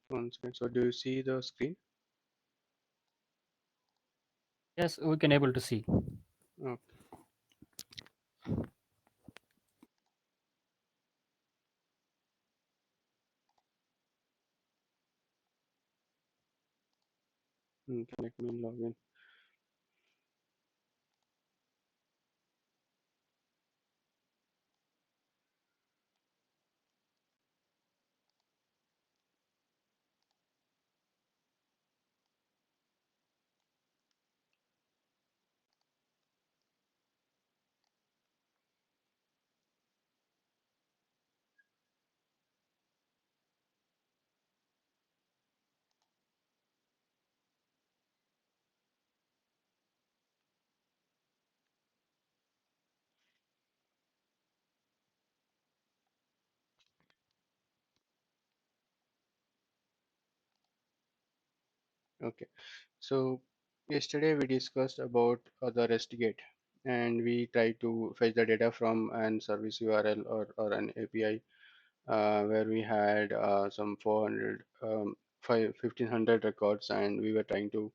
One second. So do you see the screen? Yes, we can able to see. Okay. Okay, let me log in. Okay. So yesterday we discussed about the REST gate, and we tried to fetch the data from an service URL or an API where we had some 400, 1500 records, and we were trying to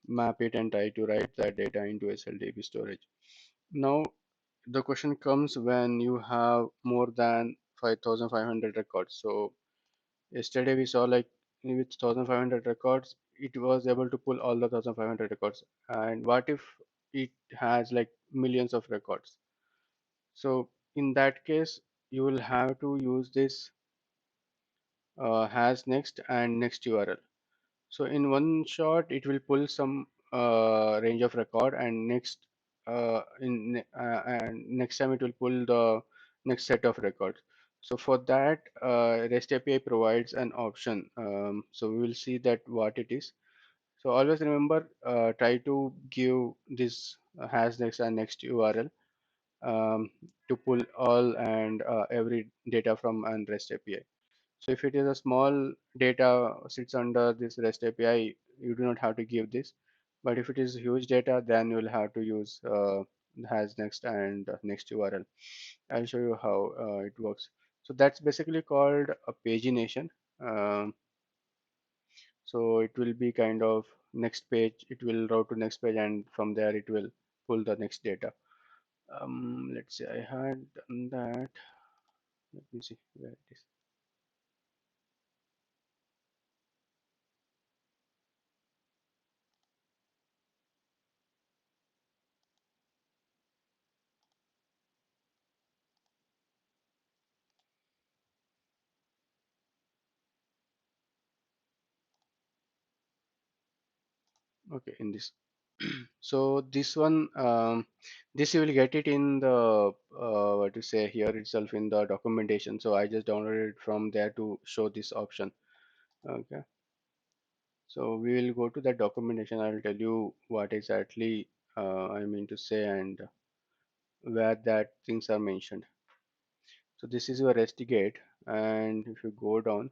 map it and try to write that data into SLDB storage. Now, the question comes when you have more than 5500 records. So, yesterday we saw like with 1500 records, it was able to pull all the 1500 records. And what if it has like millions of records? So, in that case, you will have to use this has next and next URL. So in one shot, it will pull some range of record, and and next time it will pull the next set of records. So for that, REST API provides an option. So we will see that what it is. So always remember, try to give this has next and next URL to pull all and every data from an REST API. So if it is a small data sits under this REST API, you do not have to give this. But if it is huge data, then you will have to use has next and next URL. I'll show you how it works. So that's basically called a pagination. Um, so it will be kind of next page. It will route to next page, and from there it will pull the next data. Let's say I had done that. Let me see where it is. Okay, in this. So this one, this you will get it in the what to say here itself in the documentation. So I just downloaded it from there to show this option. Okay, so we will go to the documentation. I will tell you what exactly I mean to say and where that things are mentioned. So this is your REST gate, and if you go down,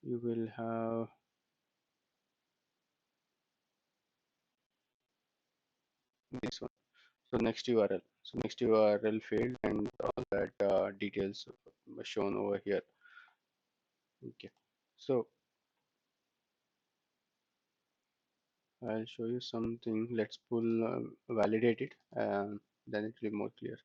you will have this one. So next URL. So next URL field and all that details shown over here. Okay. So I'll show you something. Let's pull validate it, and then it will be more clear.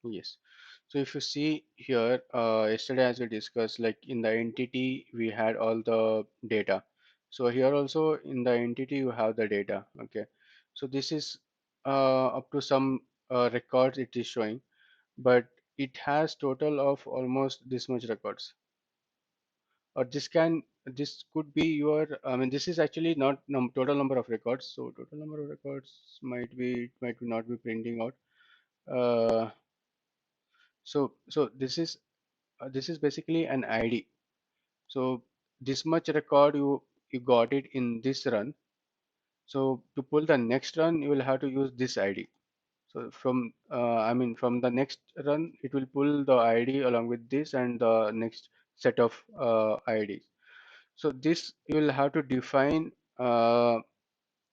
Yes. So if you see here, yesterday as we discussed, like in the entity we had all the data. So here also in the entity you have the data. Okay. So this is up to some records it is showing, but it has total of almost this much records. Or this could be your, I mean, this is actually not total number of records. So total number of records might not be printing out. Uh, so this is basically an ID. So this much record you got it in this run. So to pull the next run, you will have to use this ID. So I mean, from the next run, it will pull the ID along with this and the next. set of IDs. So this you will have to define uh,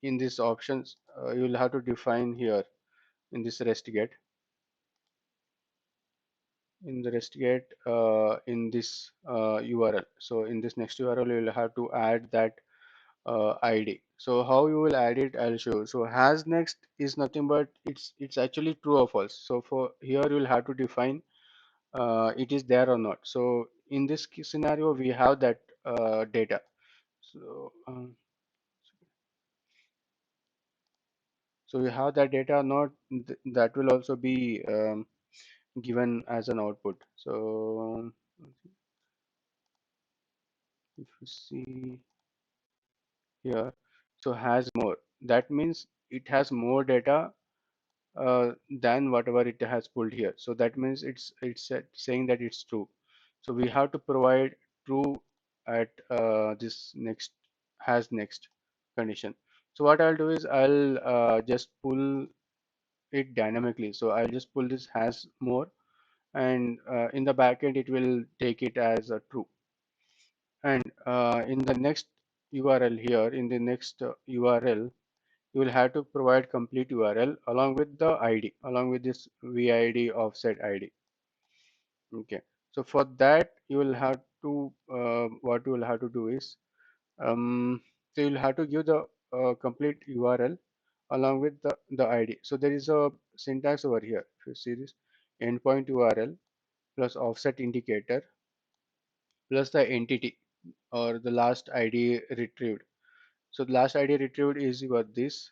in these options. You will have to define here in this REST get, in this URL. So in this next URL, you will have to add that ID. So how you will add it, I'll show you. So has next is nothing but it's actually true or false. So for here you will have to define it is there or not. So in this scenario, we have that data. So so you have that data or not, that will also be given as an output. So if you see here, so has more, that means it has more data than whatever it has pulled here. So that means it's saying that it's true. So we have to provide true at this next has next condition. So what I'll do is I'll just pull it dynamically. So I'll just pull this has more, and in the backend it will take it as a true. And in the next URL here, in the next URL, you will have to provide complete URL along with the ID, along with this VID offset ID. Okay. So for that, you will have to, what you will have to do is, so you'll have to give the complete URL along with the ID. So there is a syntax over here. If you see this, endpoint URL plus offset indicator plus the entity or the last ID retrieved. So the last ID retrieved is your this,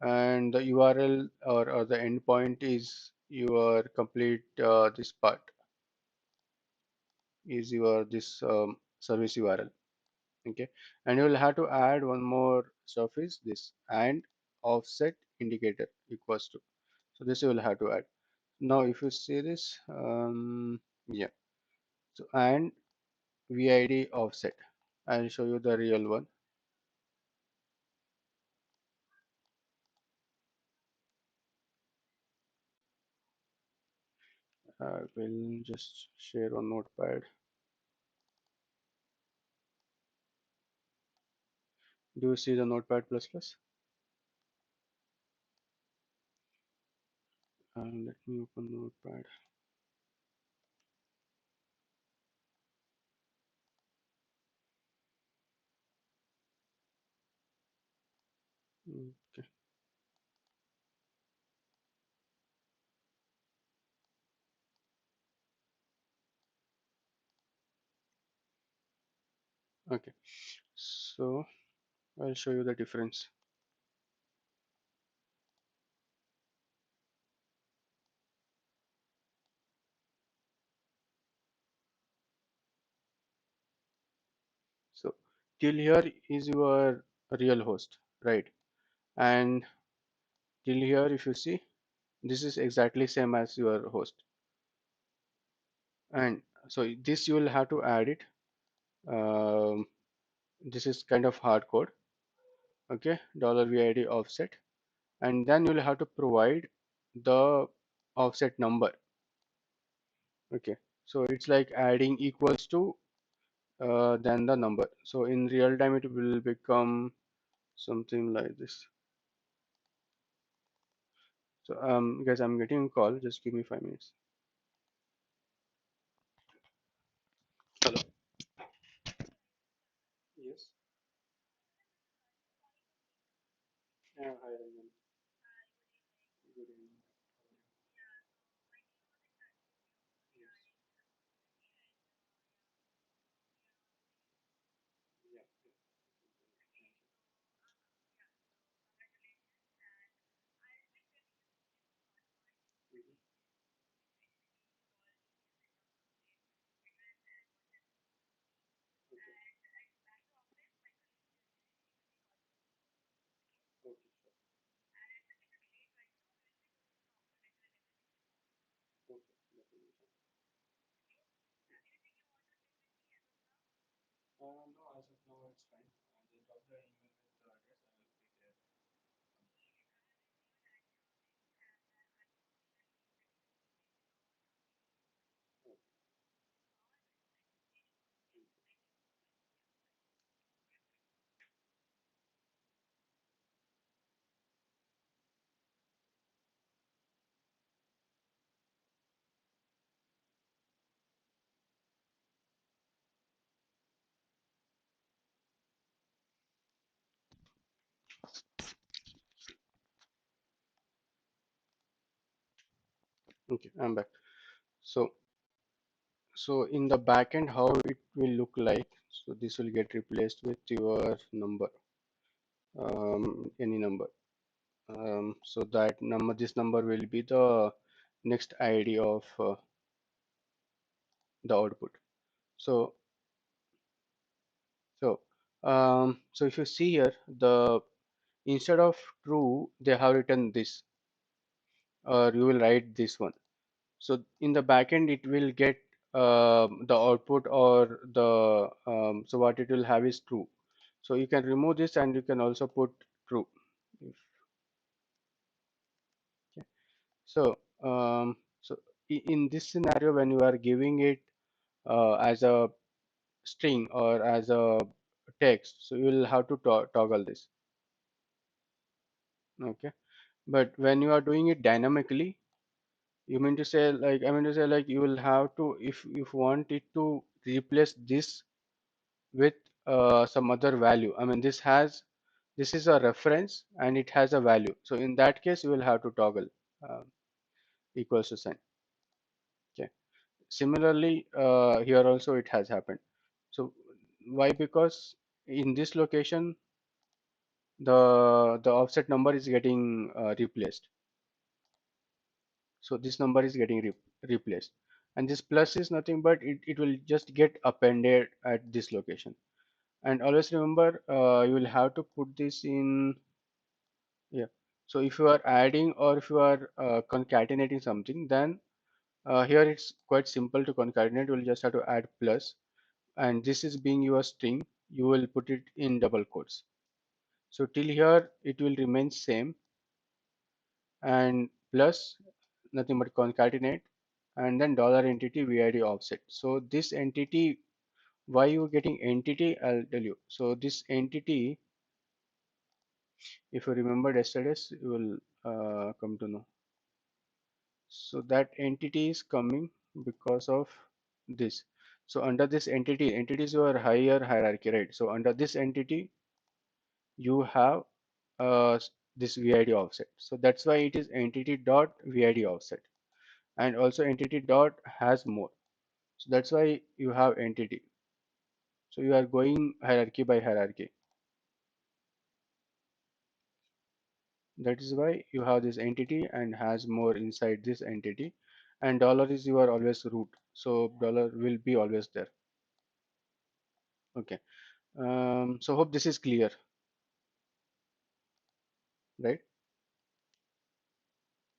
and the URL or the endpoint is your complete this part is your this service URL. Okay, and you will have to add one more stuff is this and offset indicator equals to. So this you will have to add. Now if you see this, yeah. So and VID offset. I'll show you the real one. I will just share on Notepad. Do you see the Notepad plus plus? Let me open Notepad. Okay. Okay. So I'll show you the difference. So till here is your real host, right? And till here, if you see, this is exactly same as your host. And so this you will have to add it. Um, this is kind of hard code. Okay, $VID offset, and then you'll have to provide the offset number. Okay, so it's like adding equals to then the number. So in real time, it will become something like this. So guys, I'm getting a call. Just give me 5 minutes. Hello. Yes. Yeah, hi, Ranjan. Good evening. Yes. Yeah. Mhm. Okay. Okay. Sure. Okay. Definitely. No, as of now, it's fine. Just drop the email with the address. I will be there. Okay. Okay, I'm back. So so in the backend, how it will look like? So this will get replaced with your number, any number. So that number, this number will be the next ID of the output. So so if you see here, the instead of true, they have written this, or you will write this one. So in the backend, it will get the output, or the so what it will have is true. So you can remove this, and you can also put true. Okay. So so in this scenario, when you are giving it as a string or as a text, so you will have to toggle this. Okay. But when you are doing it dynamically, you mean to say like, I mean to say like, you will have to, if you want it to replace this with some other value. I mean, this is a reference and it has a value. So in that case, you will have to toggle uh, equals to sign. Okay. Similarly, here also it has happened. So why? Because in this location, the offset number is getting replaced. So this number is getting replaced, and this plus is nothing but it will just get appended at this location. And always remember, you will have to put this in. Yeah. So if you are adding, or if you are concatenating something, then here it's quite simple to concatenate. You will just have to add plus, and this is being your string. You will put it in double quotes. So till here it will remain same, and plus nothing but concatenate, and then dollar entity vid offset. So this entity, why you getting entity? I'll tell you. So this entity, if you remember yesterday's, you will come to know. So that entity is coming because of this. So under this entity, entity is your higher hierarchy, right? So under this entity, you have this VID offset. So that's why it is entity dot VID offset, and also entity dot has more. So that's why you have entity. So you are going hierarchy by hierarchy. That is why you have this entity and has more inside this entity, and dollar is your always root. So dollar will be always there. Okay. So hope this is clear, right?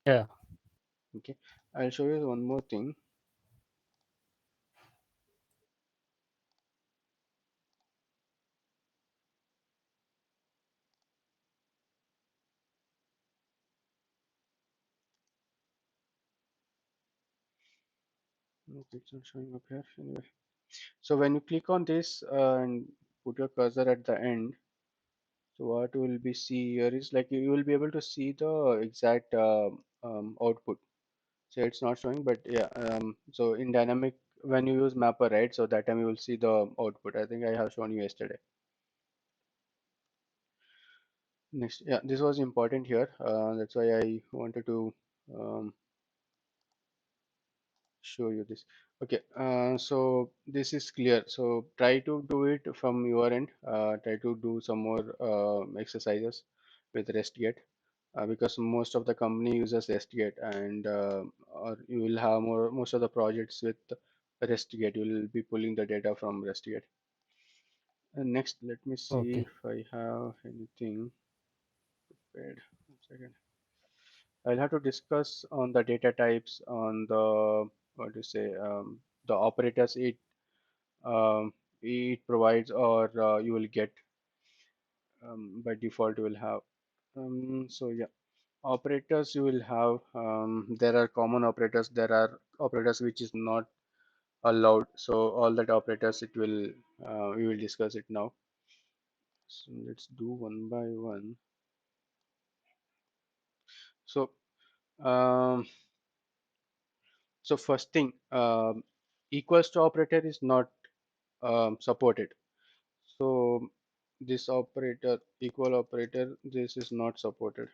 Yeah. Okay. I'll show you one more thing. Okay, it's not showing up here anyway. So when you click on this and put your cursor at the end, so what will be see here is like, you will be able to see the exact output. So it's not showing, but yeah. So in dynamic, when you use mapper, right? So that time you will see the output. I think I have shown you yesterday. Next, yeah, this was important here. That's why I wanted to um, show you this. Okay, so this is clear. So try to do it from your end. Try to do some more exercises with RESTGate, because most of the company uses RESTGate, and or you will have most of the projects with RESTGate. You will be pulling the data from RESTGate. And next, let me see Okay. if I have anything prepared. One second. I'll have to discuss on the data types, on the, what to say, the operators it provides, or you will get, by default you will have. So yeah, operators you will have. There are common operators. There are operators which is not allowed. So all that operators, it will we will discuss it now. So let's do one by one. So um, so first thing, equals to operator is not supported. So this operator, equal operator, this is not supported.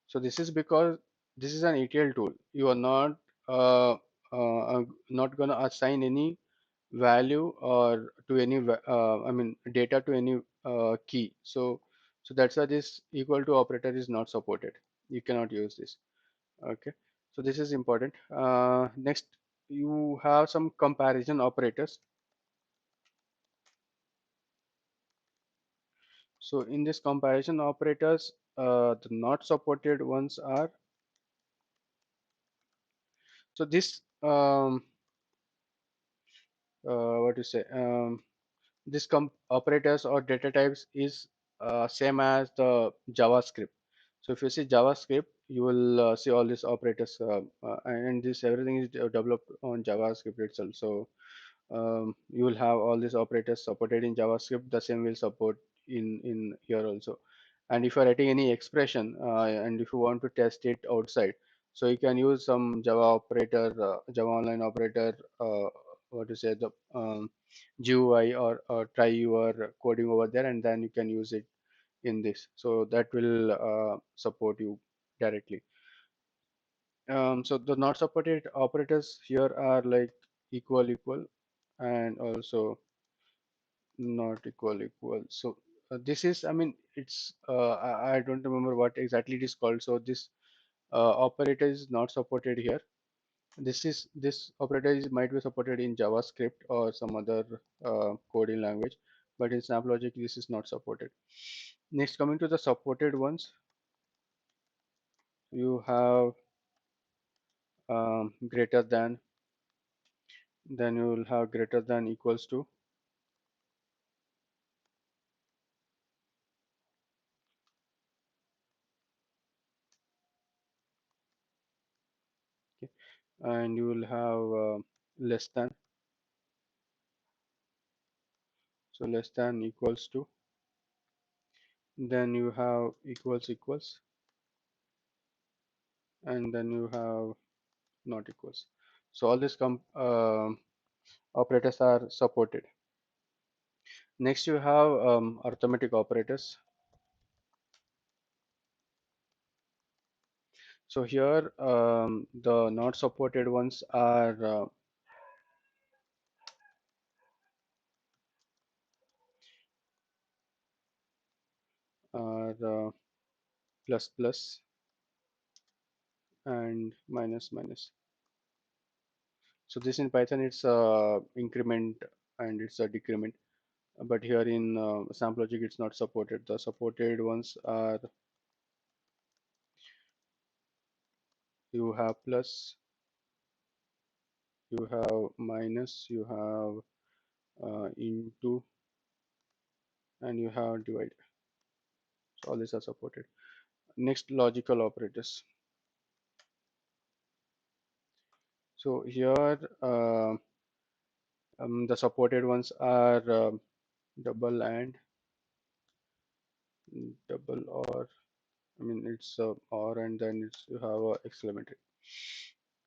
So this is because this is an ETL tool. You are not gonna assign any value or to any I mean data to any key. So that's why this equal to operator is not supported. You cannot use this. Okay. So this is important. Next, you have some comparison operators. So in this comparison operators, the not supported ones are, so this what to say, this operators or data types is same as the JavaScript. So if you see JavaScript, you will see all these operators, and this everything is developed on JavaScript itself. So you will have all these operators supported in JavaScript. The same will support in here also. And if you are writing any expression and if you want to test it outside, so you can use some Java operator, Java Online operator, what to say, the GUI, or try your coding over there, and then you can use it in this. So that will support you directly. So the not supported operators here are like equal, equal, and also not equal, equal. So this is, I mean, it's I don't remember what exactly it is called. So this operator is not supported here. This operator might be supported in JavaScript or some other coding language, but in SnapLogic this is not supported. Next, coming to the supported ones, you have greater than, then you will have greater than, equals to. Okay, and you will have less than. So less than, equals to, then you have equals, equals, and then you have not equals. So all these operators are supported. Next, you have arithmetic operators. So here the not supported ones are plus, plus, and minus, minus. So this in Python it's increment and it's a decrement, but here in SnapLogic it's not supported. The supported ones are, you have plus, you have minus, you have into, and you have divide. So all these are supported. Next, logical operators. So here the supported ones are double and double, or I mean it's or, and then it's, you have a exclamatory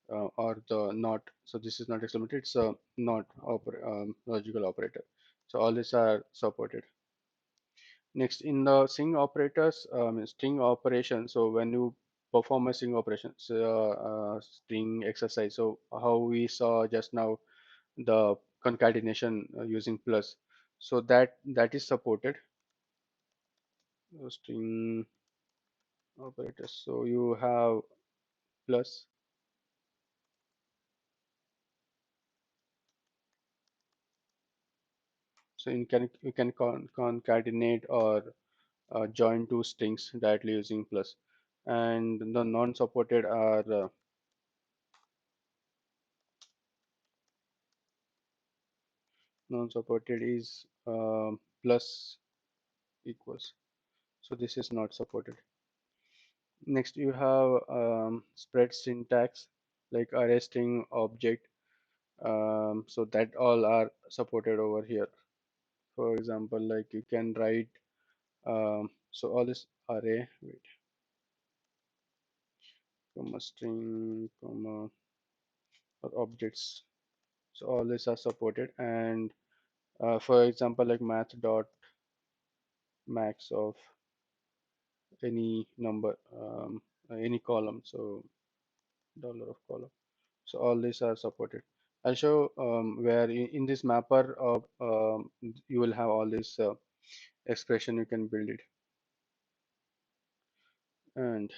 or the not. So this is not exclamatory, it's a not logical operator. So all these are supported. Next, in the string operators, string operation. So when you perform a string operation, so string exercise. So how we saw just now the concatenation using plus. So that is supported. String operators. So you have plus. So you can concatenate or join two strings directly using plus. And the non-supported are non-supported is plus, equals. So this is not supported. Next, you have spread syntax like array, string, object. So that all are supported over here. For example, like you can write so all this array, wait, comma, string, comma, or objects. So all these are supported, and For example, like math dot max of any number, any column. So dollar of column. So all these are supported. I'll show where in this mapper you will have all this expression, you can build it. And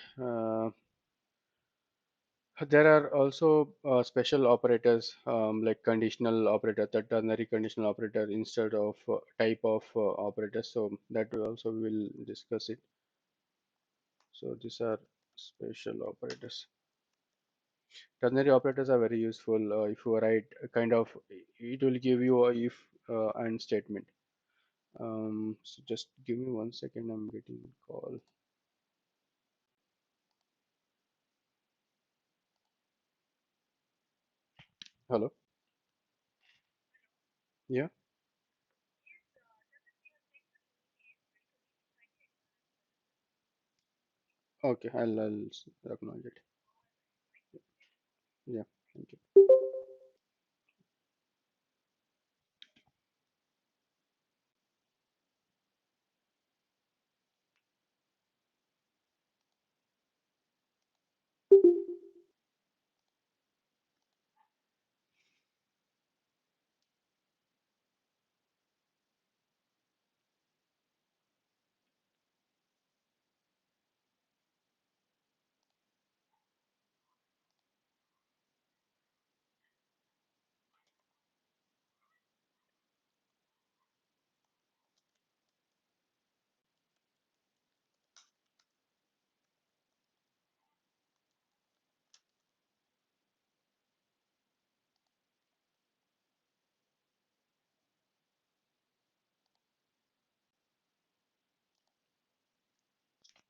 there are also special operators like conditional operator, the ternary conditional operator instead of type of operators. So that we also will discuss it. So these are special operators. Ternary operators are very useful if you write a kind of, it will give you a if and statement. So just give me 1 second, I'm getting a call. Hello? Yeah? Okay, I'll acknowledge it. Yeah, thank you.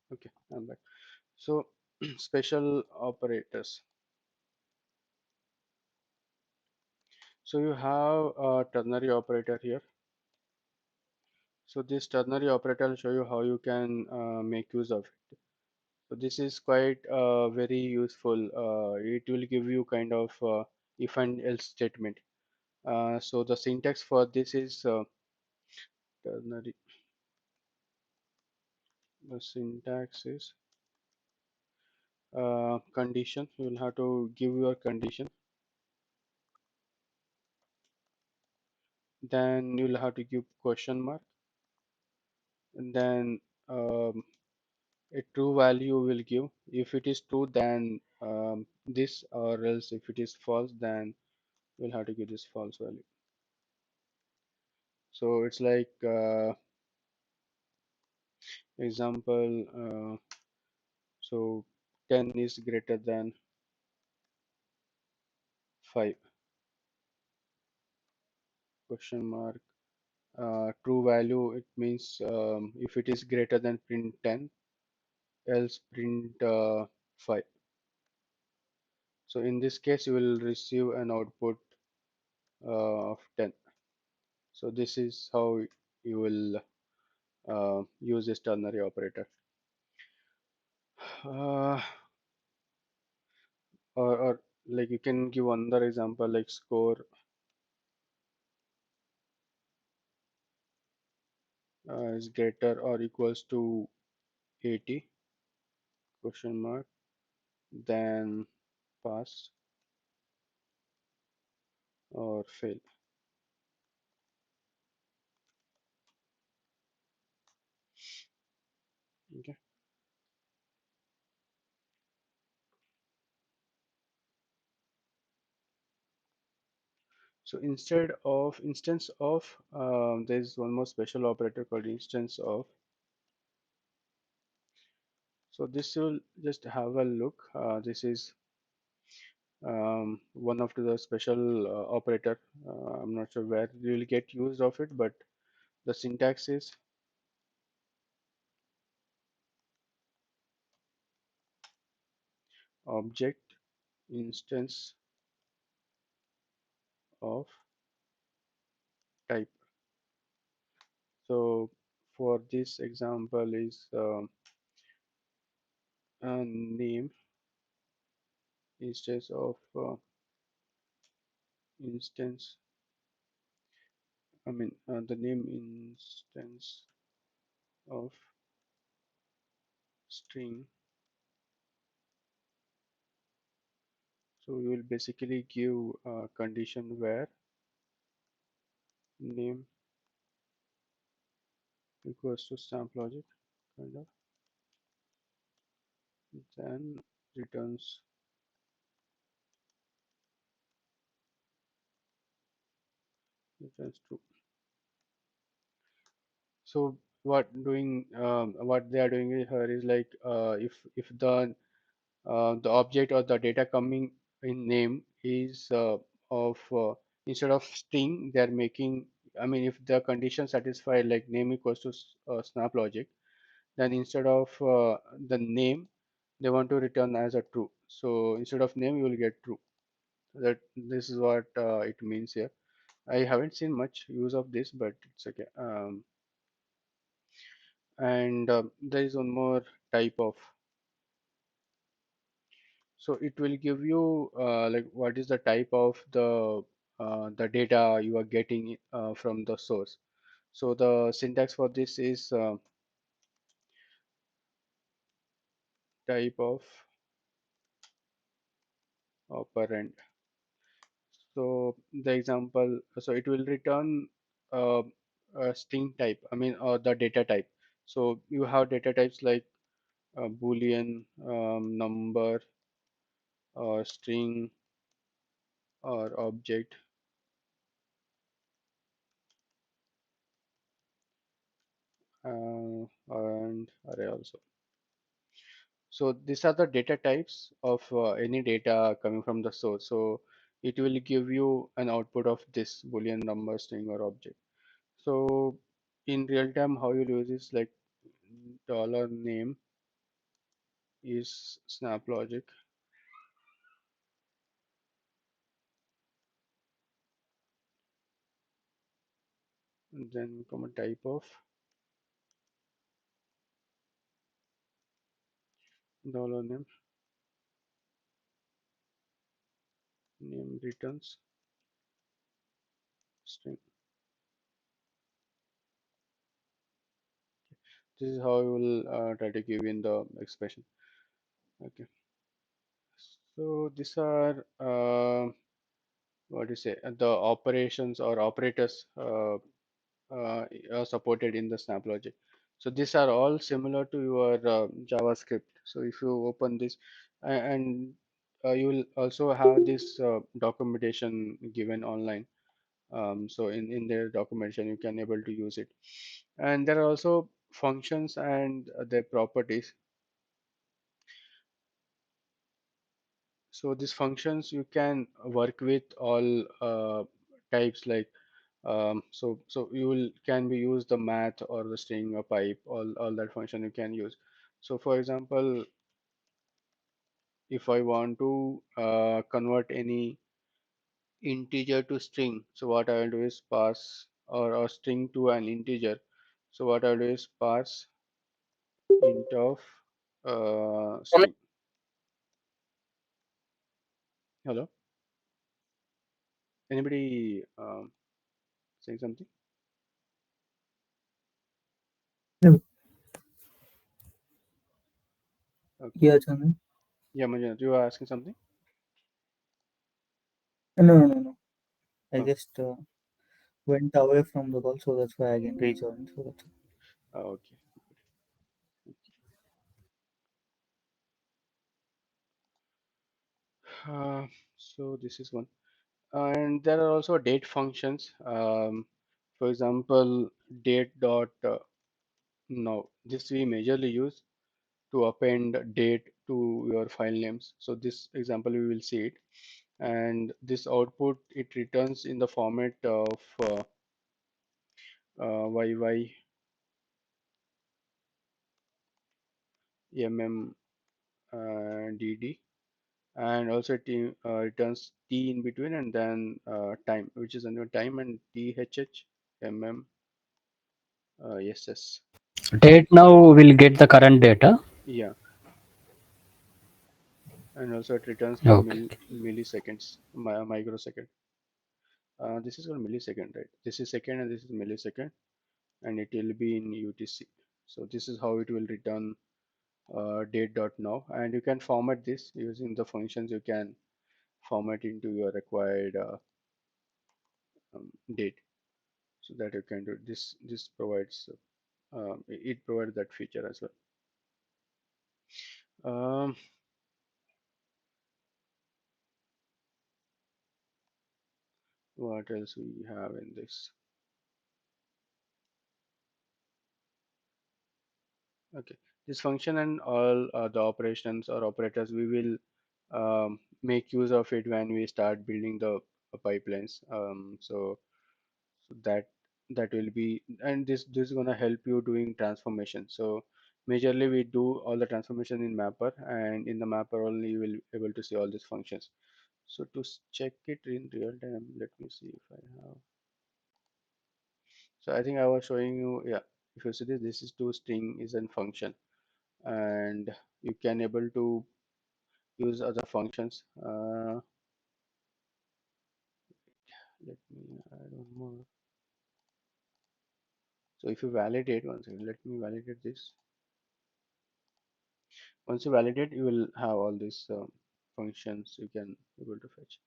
Okay, I'm back. So special operators. So you have a ternary operator here. So this ternary operator will show you how you can make use of it. So this is quite very useful. It will give you kind of if and else statement. So the syntax for this is ternary. The syntax is condition. You will have to give your condition. Then you'll have to give question mark. And then a true value will give. If it is true, then this, or else if it is false, then we'll have to give this false value. So it's like example, so 10 is greater than 5, question mark. True value, it means if it is greater than print 10, else print 5. So in this case, you will receive an output of 10. So this is how you will use this ternary operator. Uh, or like you can give another example like score is greater or equals to 80, question mark, then pass or fail. Okay. So instead of instance of, there is one more special operator called instance of. So this will just have a look. This is one of the special operator. I'm not sure where you will get used of it, but the syntax is object instance of type. So for this example is name instance of instance I mean the name instance of string. So we will basically give a condition where name equals to stamp logic kind of, then returns true. So what they are doing here is like if the object or the data coming in name is of instead of string they are making, I mean if the condition satisfied like name equals to snap logic, then instead of the name they want to return as a true. So instead of name you will get true. That this is what it means here. I haven't seen much use of this, but it's okay. And there is one more type of, so it will give you like what is the type of the data you are getting from the source. So the syntax for this is type of operand. So the example, so it will return uh, a string type, I mean the data type. So you have data types like boolean, number, or string, or object, and array also. So these are the data types of any data coming from the source. So it will give you an output of this boolean, number, string, or object. So in real time, how you'll use is like dollar name is snap logic, and then comma type of dollar name returns string. This is how you will try to give in the expression. Okay. So these are what do you say, the operations or operators are supported in the SnapLogic. So these are all similar to your JavaScript. So if you open this and you will also have this documentation given online. So in their documentation you can able to use it. And there are also functions and their properties. So these functions you can work with all types like so you will can be use the math or the string or pipe, all that function you can use. So for example, if I want to convert any integer to string, so what I will do is pass or string to an integer. So what I'll do is pass int of string. Hello, anybody saying something? No, Okay. yeah, Chandran. Yeah, Manjuna, you are asking something? No, no, no, no. I Okay. just went away from the call, so that's why I can rejoin. So that's Okay. So this is one. And there are also date functions. For example, date dot now this we majorly use to append date to your file names. So this example we will see it, and this output it returns in the format of YY MM DD, and also it returns T in between, and then time, which is under time, and THH MM SS. Date now will get the current data. Yeah, and also it returns the Okay. milliseconds, microsecond. This is called millisecond, right? This is second and this is millisecond, and it will be in UTC. So this is how it will return date.now, and you can format this using the functions. You can format into your required date, so that you can do this. This provides it provides that feature as well. What else we have in this? Okay, this function and all the operations or operators, we will make use of it when we start building the pipelines. So that will be, and this is gonna help you doing transformation. So majorly we do all the transformation in mapper, and in the mapper only you will able to see all these functions. So to check it in real time, let me see if I have. So I think I was showing you, yeah. If you see this, this is to string is a function, and you can able to use other functions. Let me add one more. So if you validate, one second, let me validate this. Once you validate, you will have all these functions you can able to fetch.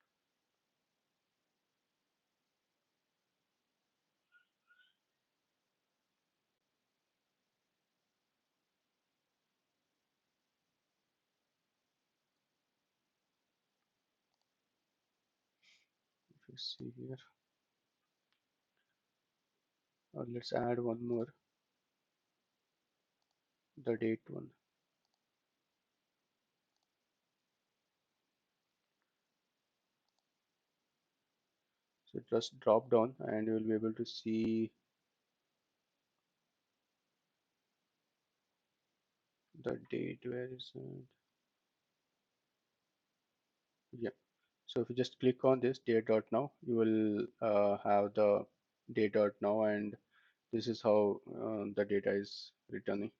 If you see here, or let's add one more, the date one. So just drop down, and you will be able to see the date. Where is it? Yeah. So if you just click on this date.now, you will have the date.now, and this is how the data is returning.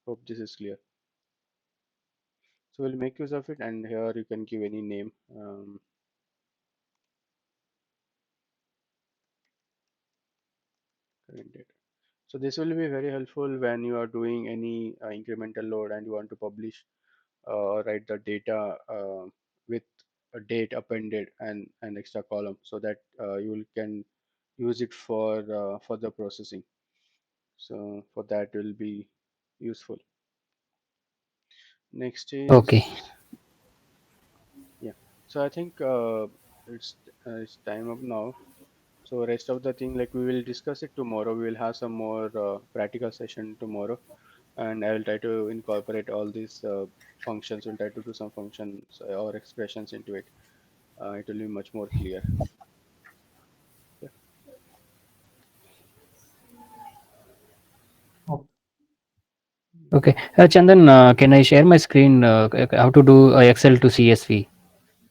Hope this is clear. So we'll make use of it, and here you can give any name. Current data. So this will be very helpful when you are doing any incremental load and you want to publish or write the data with a date appended and an extra column, so that you can use it for the processing. So for that will be useful. Next Okay. is, yeah. So I think it's time up now. So rest of the thing, like we will discuss it tomorrow. We will have some more practical session tomorrow, and I will try to incorporate all these functions. We'll try to do some functions or expressions into it. It will be much more clear. Yeah. Oh, Okay. Chandan, can I share my screen? How to do Excel to CSV?